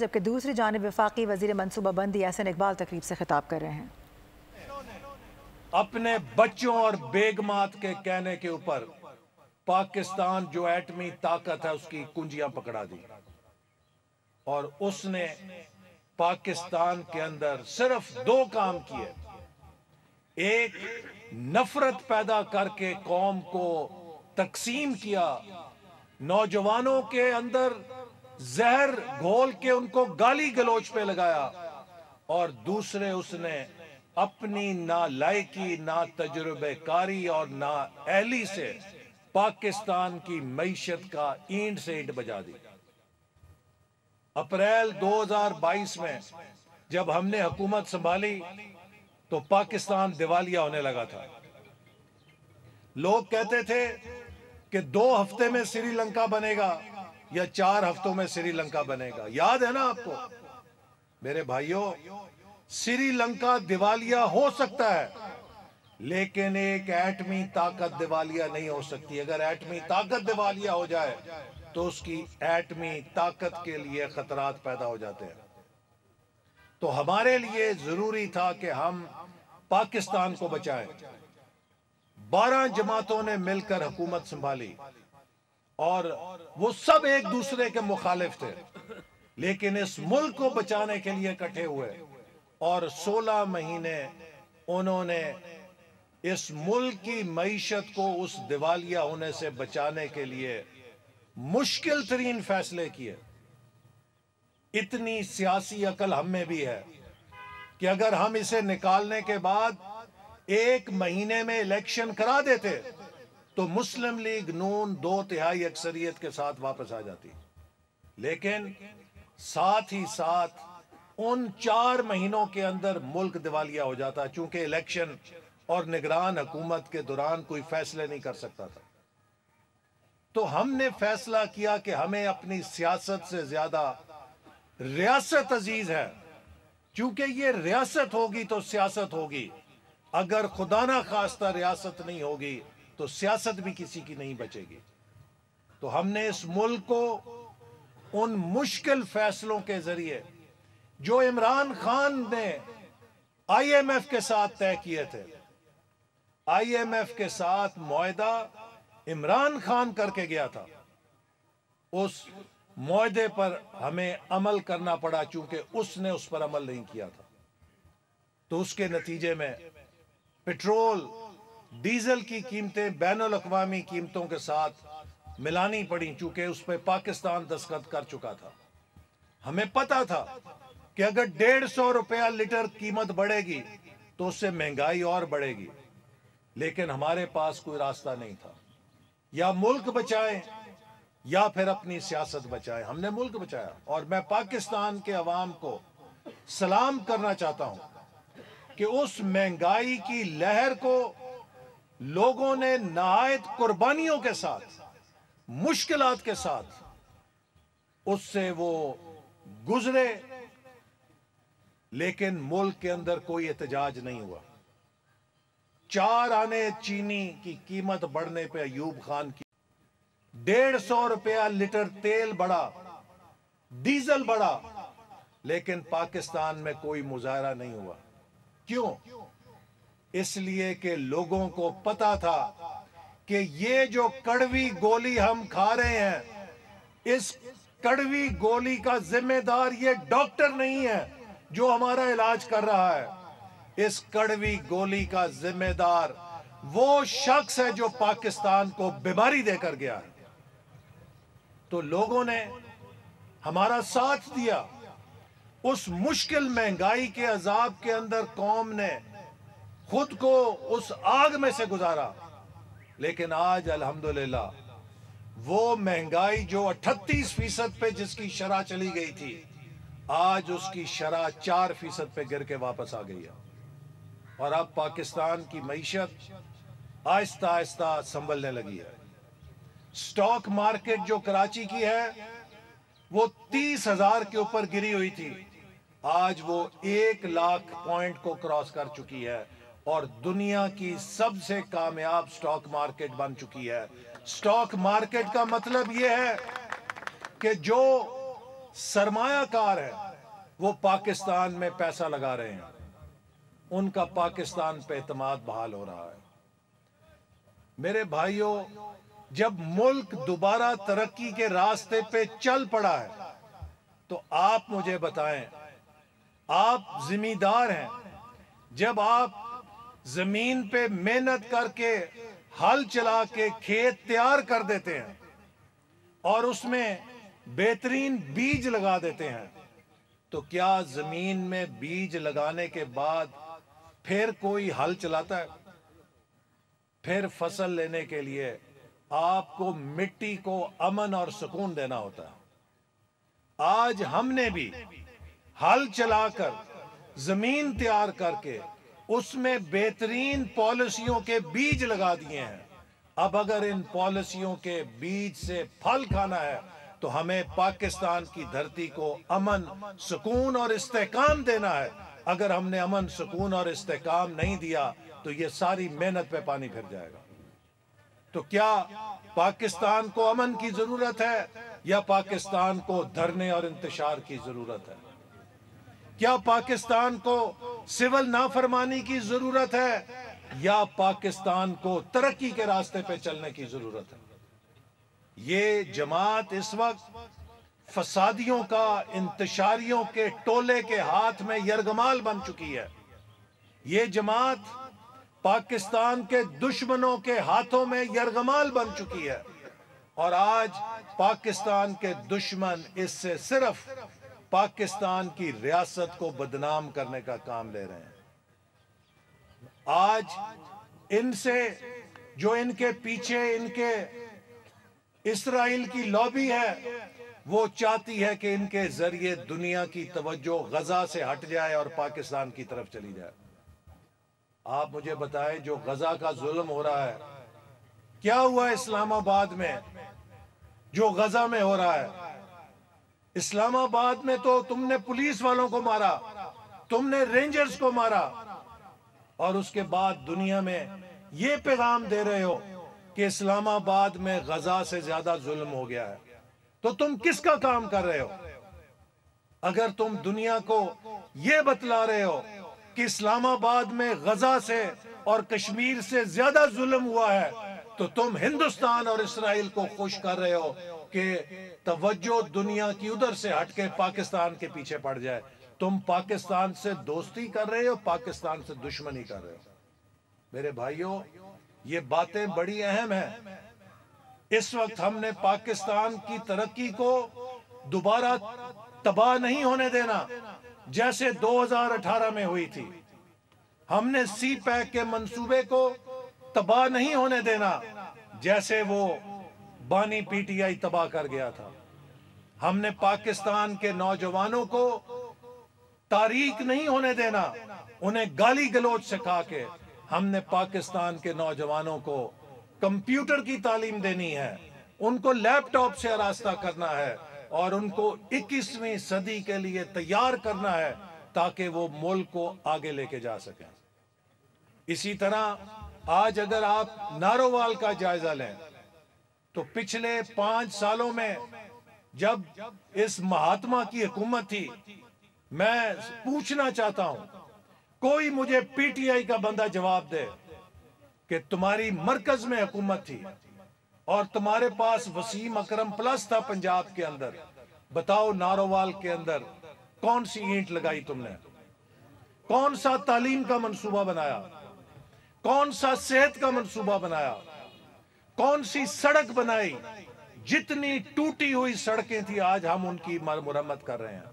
جبکہ دوسری جانب وفاقی وزیر منصوبہ بندی احسن اقبال تقریب سے خطاب کر رہے ہیں۔ اپنے بچوں اور بیگمات کے کہنے کے اوپر پاکستان جو ایٹمی طاقت ہے اس کی کنجیاں پکڑا دی، اور اس نے پاکستان کے اندر صرف دو کام کیے۔ ایک، نفرت پیدا کر کے قوم کو تقسیم کیا، نوجوانوں کے اندر زہر گھول کے ان کو گالی گلوچ پہ لگایا، اور دوسرے اس نے اپنی نالائکی، نا تجربہ کاری اور نا اہلی سے پاکستان کی معیشت کا اینٹ سے اینٹ بجا دی۔ اپریل 2022 میں جب ہم نے حکومت سنبھالی تو پاکستان دیوالیہ ہونے لگا تھا۔ لوگ کہتے تھے کہ 2 ہفتے میں سری لنکا بنے گا یا 4 ہفتوں میں سری لنکا بنے گا۔ یاد ہے نا آپ کو؟ میرے بھائیوں، سری لنکا دیوالیہ ہو سکتا ہے، لیکن ایک ایٹمی طاقت دیوالیہ نہیں ہو سکتی۔ اگر ایٹمی طاقت دیوالیہ ہو جائے تو اس کی ایٹمی طاقت کے لیے خطرات پیدا ہو جاتے ہیں۔ تو ہمارے لیے ضروری تھا کہ ہم پاکستان کو بچائیں۔ 12 جماعتوں نے مل کر حکومت سنبھالی، اور وہ سب ایک دوسرے کے مخالف تھے، لیکن اس ملک کو بچانے کے لیے اکٹھے ہوئے، اور 16 مہینے انہوں نے اس ملک کی معیشت کو اس دیوالیہ ہونے سے بچانے کے لیے مشکل ترین فیصلے کیے۔ اتنی سیاسی عقل ہم میں بھی ہے کہ اگر ہم اسے نکالنے کے بعد 1 مہینے میں الیکشن کرا دیتے تو مسلم لیگ نون 2/3 اکثریت کے ساتھ واپس آ جاتی، لیکن ساتھ ہی ساتھ ان 4 مہینوں کے اندر ملک دیوالیہ ہو جاتا، چونکہ الیکشن اور نگران حکومت کے دوران کوئی فیصلے نہیں کر سکتا تھا۔ تو ہم نے فیصلہ کیا کہ ہمیں اپنی سیاست سے زیادہ ریاست عزیز ہے، چونکہ یہ ریاست ہوگی تو سیاست ہوگی۔ اگر خدا نہ خواستہ ریاست نہیں ہوگی تو سیاست بھی کسی کی نہیں بچے گی۔ تو ہم نے اس ملک کو ان مشکل فیصلوں کے ذریعے جو عمران خان نے آئی ایم ایف کے ساتھ طے کیے تھے، آئی ایم ایف کے ساتھ معاہدہ عمران خان کر کے گیا تھا، اس معاہدے پر ہمیں عمل کرنا پڑا، چونکہ اس نے اس پر عمل نہیں کیا تھا۔ تو اس کے نتیجے میں پٹرول، ڈیزل کی قیمتیں بین الاقوامی قیمتوں کے ساتھ ملانی پڑیں، چونکہ اس پہ پاکستان دستخط کر چکا تھا۔ ہمیں پتا تھا کہ اگر 150 روپیہ لیٹر قیمت بڑھے گی تو اس سے مہنگائی اور بڑھے گی، لیکن ہمارے پاس کوئی راستہ نہیں تھا۔ یا ملک بچائیں یا پھر اپنی سیاست بچائیں۔ ہم نے ملک بچایا، اور میں پاکستان کے عوام کو سلام کرنا چاہتا ہوں کہ اس مہنگائی کی لہر کو لوگوں نے نہایت قربانیوں کے ساتھ، مشکلات کے ساتھ اس سے وہ گزرے، لیکن ملک کے اندر کوئی احتجاج نہیں ہوا۔ 4 آنے چینی کی قیمت بڑھنے پہ ایوب خان کی 150 روپیہ لیٹر تیل بڑھا، ڈیزل بڑھا، لیکن پاکستان میں کوئی مظاہرہ نہیں ہوا۔ کیوں؟ اس لیے کہ لوگوں کو پتا تھا کہ یہ جو کڑوی گولی ہم کھا رہے ہیں، اس کڑوی گولی کا ذمہ دار یہ ڈاکٹر نہیں ہے جو ہمارا علاج کر رہا ہے، اس کڑوی گولی کا ذمہ دار وہ شخص ہے جو پاکستان کو بیماری دے کر گیا ہے۔ تو لوگوں نے ہمارا ساتھ دیا، اس مشکل مہنگائی کے عذاب کے اندر قوم نے خود کو اس آگ میں سے گزارا، لیکن آج الحمدللہ وہ مہنگائی جو 38% پہ جس کی شرح چلی گئی تھی، آج اس کی شرح 4% پہ گر کے واپس آ گئی ہے، اور اب پاکستان کی معیشت آہستہ آہستہ سنبھلنے لگی ہے۔ سٹاک مارکیٹ جو کراچی کی ہے وہ 30,000 کے اوپر گری ہوئی تھی، آج وہ 1 لاکھ پوائنٹ کو کراس کر چکی ہے، اور دنیا کی سب سے کامیاب سٹاک مارکیٹ بن چکی ہے۔ سٹاک مارکیٹ کا مطلب یہ ہے کہ جو सरमाया कार है वो पाकिस्तान में पैसा लगा रहे हैं, उनका पाकिस्तान पे एतमाद बहाल हो रहा है। मेरे भाइयों, जब मुल्क दोबारा तरक्की के रास्ते पे चल पड़ा है तो आप मुझे बताएं, आप जिम्मेदार हैं, जब आप जमीन पे मेहनत करके हल चला के खेत तैयार कर देते हैं और उसमें बेहतरीन बीज लगा देते हैं, तो क्या जमीन में बीज लगाने के बाद फिर कोई हल चलाता है? फिर फसल लेने के लिए आपको मिट्टी को अमन और सुकून देना होता है। आज हमने भी हल चलाकर जमीन तैयार करके उसमें बेहतरीन पॉलिसियों के बीज लगा दिए हैं। अब अगर इन पॉलिसियों के बीज से फल खाना है तो हमें पाकिस्तान की धरती को अमन, सुकून और इस्तेहकाम देना है। अगर हमने अमन, सुकून और इस्तेहकाम नहीं दिया तो ये सारी मेहनत पे पानी फिर जाएगा। तो क्या पाकिस्तान को अमन की जरूरत है या पाकिस्तान को धरने और इंतशार की जरूरत है? क्या पाकिस्तान को सिविल नाफरमानी की जरूरत है या पाकिस्तान को तरक्की के रास्ते पे चलने की जरूरत है? ये जमात इस वक्त फसादियों का, इंतशारियों के टोले के हाथ में यरगमाल बन चुकी है। ये जमात पाकिस्तान के दुश्मनों के हाथों में यरगमाल बन चुकी है और आज पाकिस्तान के दुश्मन इससे सिर्फ पाकिस्तान की रियासत को बदनाम करने का काम ले रहे हैं। आज इनसे जो इनके पीछे इनके इस्राइल की लॉबी है, वो चाहती है कि इनके जरिए दुनिया की तवज्जो गजा से हट जाए और पाकिस्तान की तरफ चली जाए। आप मुझे बताएं, जो गजा का जुल्म हो रहा है, क्या हुआ इस्लामाबाद में जो गजा में हो रहा है? इस्लामाबाद में तो तुमने पुलिस वालों को मारा, तुमने रेंजर्स को मारा और उसके बाद दुनिया में ये पैगाम दे रहे हो कि इस्लामाबाद में गजा से ज्यादा जुल्म हो गया है। तो तुम किसका काम कर रहे हो? अगर तुम दुनिया को ये बतला रहे हो कि इस्लामाबाद में गजा से और कश्मीर से ज्यादा जुल्म हुआ है, तो तुम हिंदुस्तान और इस्राइल को खुश कर रहे हो कि तवज्जो दुनिया की उधर से हटके पाकिस्तान के पीछे पड़ जाए। तुम पाकिस्तान से दोस्ती कर रहे हो, पाकिस्तान से दुश्मनी कर रहे हो। मेरे भाइयों, ये बातें बड़ी अहम हैं। इस वक्त हमने पाकिस्तान की तरक्की को दोबारा तबाह नहीं होने देना जैसे 2018 में हुई थी। हमने सी पैक के मंसूबे को तबाह नहीं होने देना जैसे वो बानी पीटीआई तबाह कर गया था। हमने पाकिस्तान के नौजवानों को तारीख नहीं होने देना, उन्हें गाली गलौज सिखा के। हमने पाकिस्तान के नौजवानों को कंप्यूटर की तालीम देनी है, उनको लैपटॉप से आरास्ता करना है और उनको 21वीं सदी के लिए तैयार करना है ताकि वो मुल्क को आगे लेके जा सकें। इसी तरह आज अगर आप नारोवाल का जायजा लें तो पिछले 5 सालों में जब इस महात्मा की हुकूमत थी, मैं पूछना चाहता हूं, कोई मुझे पीटीआई का बंदा जवाब दे कि तुम्हारी मरकज में हुकूमत थी और तुम्हारे पास वसीम अकरम प्लस था पंजाब के अंदर, बताओ नारोवाल के अंदर कौन सी ईंट लगाई तुमने? कौन सा तालीम का मंसूबा बनाया? कौन सा सेहत का मंसूबा बनाया? कौन सी सड़क बनाई? जितनी टूटी हुई सड़कें थी आज हम उनकी मरम्मत कर रहे हैं।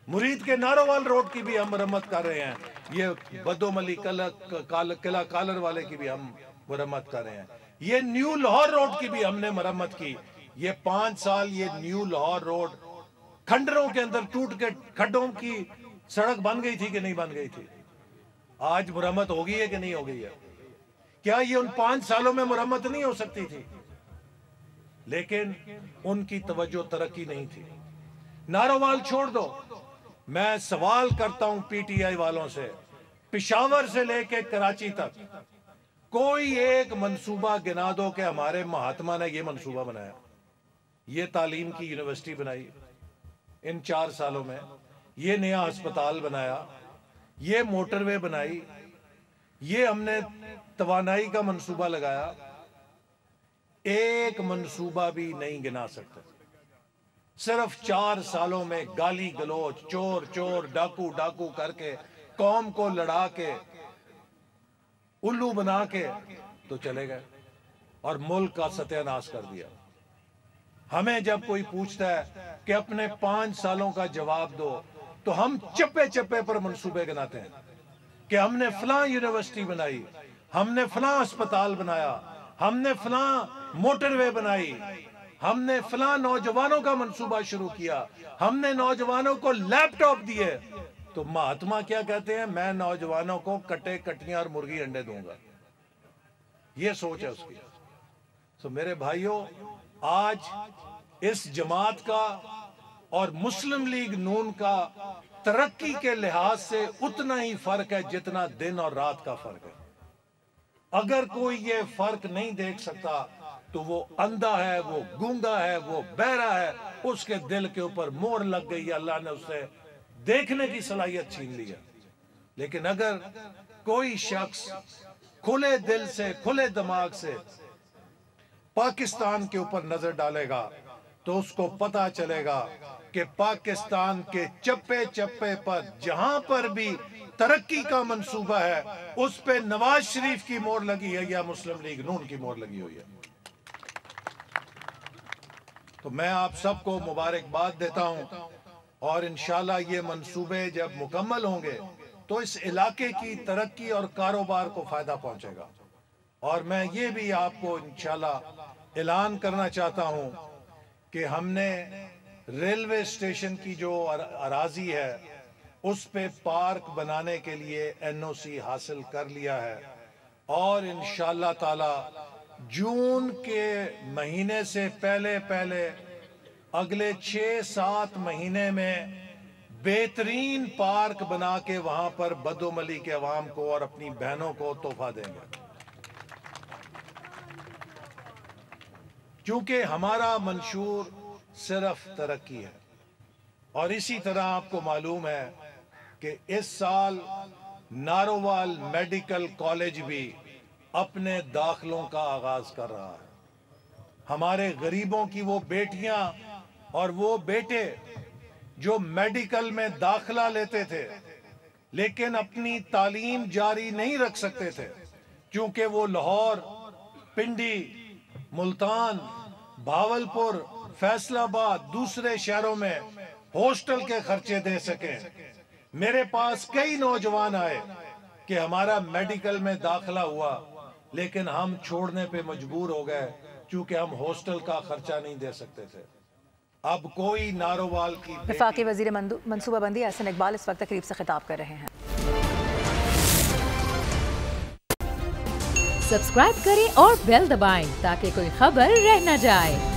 मुरीद के नारोवाल रोड की भी हम मरम्मत कर रहे हैं, ये बदोमली किला कालर वाले की भी हम मरम्मत कर रहे हैं, ये न्यू लाहौर रोड की भी हमने मरम्मत की। ये 5 साल ये न्यू लाहौर रोड खंडरों के अंदर टूट के खड्डों की सड़क बन गई थी कि नहीं बन गई थी? आज मरम्मत हो गई है कि नहीं हो गई है? क्या ये उन 5 सालों में मरम्मत नहीं हो सकती थी? लेकिन उनकी तवज्जो तरक्की नहीं थी। नारोवाल छोड़ दो, मैं सवाल करता हूं पीटीआई वालों से, पिशावर से लेके कराची तक कोई एक मंसूबा गिना दो कि हमारे महात्मा ने ये मंसूबा बनाया, ये तालीम की यूनिवर्सिटी बनाई, इन 4 सालों में, ये नया अस्पताल बनाया, ये मोटरवे बनाई, ये हमने तवानाई का मंसूबा लगाया। एक मंसूबा भी नहीं गिना सकते। सिर्फ 4 सालों में गाली गलौज, चोर चोर, डाकू डाकू करके, कौम को लड़ा के, उल्लू बना के तो चले गए और मुल्क का सत्यानाश कर दिया। हमें जब कोई पूछता है कि अपने 5 सालों का जवाब दो, तो हम चप्पे चप्पे पर मंसूबे गिनाते हैं कि हमने फलां यूनिवर्सिटी बनाई, हमने फलां अस्पताल बनाया, हमने फलां मोटरवे बनाई, हमने फलां नौजवानों का मंसूबा शुरू किया, हमने नौजवानों को लैपटॉप दिए। तो महात्मा क्या कहते हैं? मैं नौजवानों को कटे कटियां और मुर्गी अंडे दूंगा। ये सोच है उसकी। तो मेरे भाइयों, आज इस जमात का और मुस्लिम लीग नून का तरक्की के लिहाज से उतना ही फर्क है जितना दिन और रात का फर्क है। अगर कोई ये फर्क नहीं देख सकता तो वो अंधा है, वो गूंगा है, वो बहरा है, उसके दिल के ऊपर मोहर लग गई है, अल्लाह ने उससे देखने की सलाहियत छीन ली है। लेकिन अगर कोई शख्स खुले दिल से, खुले दिमाग से पाकिस्तान के ऊपर नजर डालेगा तो उसको पता चलेगा कि पाकिस्तान के चप्पे चप्पे पर जहां पर भी तरक्की का मंसूबा है, उस पे नवाज शरीफ की मोहर लगी है या मुस्लिम लीग नून की मोहर लगी हुई है। तो मैं आप सबको मुबारकबाद देता हूं और इंशाल्लाह ये मंसूबे जब मुकम्मल होंगे तो इस इलाके की तरक्की और कारोबार को फायदा पहुंचेगा। और मैं ये भी आपको इंशाल्लाह ऐलान करना चाहता हूं कि हमने रेलवे स्टेशन की जो अराजी है उस पे पार्क बनाने के लिए एनओसी हासिल कर लिया है और इंशाल्लाह ताला जून के महीने से पहले पहले अगले 6-7 महीने में बेहतरीन पार्क बना के वहां पर बदोमली के अवाम को और अपनी बहनों को तोहफा देंगे। क्योंकि हमारा मंशूर सिर्फ तरक्की है। और इसी तरह आपको मालूम है कि इस साल नारोवाल मेडिकल कॉलेज भी अपने दाखिलों का आगाज कर रहा है। हमारे गरीबों की वो बेटियां और वो बेटे जो मेडिकल में दाखिला लेते थे लेकिन अपनी तालीम जारी नहीं रख सकते थे क्योंकि वो लाहौर, पिंडी, मुल्तान, भावलपुर, फैसलाबाद, दूसरे शहरों में हॉस्टल के खर्चे दे सके। मेरे पास कई नौजवान आए कि हमारा मेडिकल में दाखिला हुआ लेकिन हम छोड़ने पे मजबूर हो गए क्योंकि हम हॉस्टल का खर्चा नहीं दे सकते थे। अब कोई नारोवाल की वफाकी वजीर मनसूबाबंदी यासिन इकबाल इस वक्त तकरीब से खिताब कर रहे हैं। सब्सक्राइब करें और बेल दबाएं ताकि कोई खबर रह न जाए।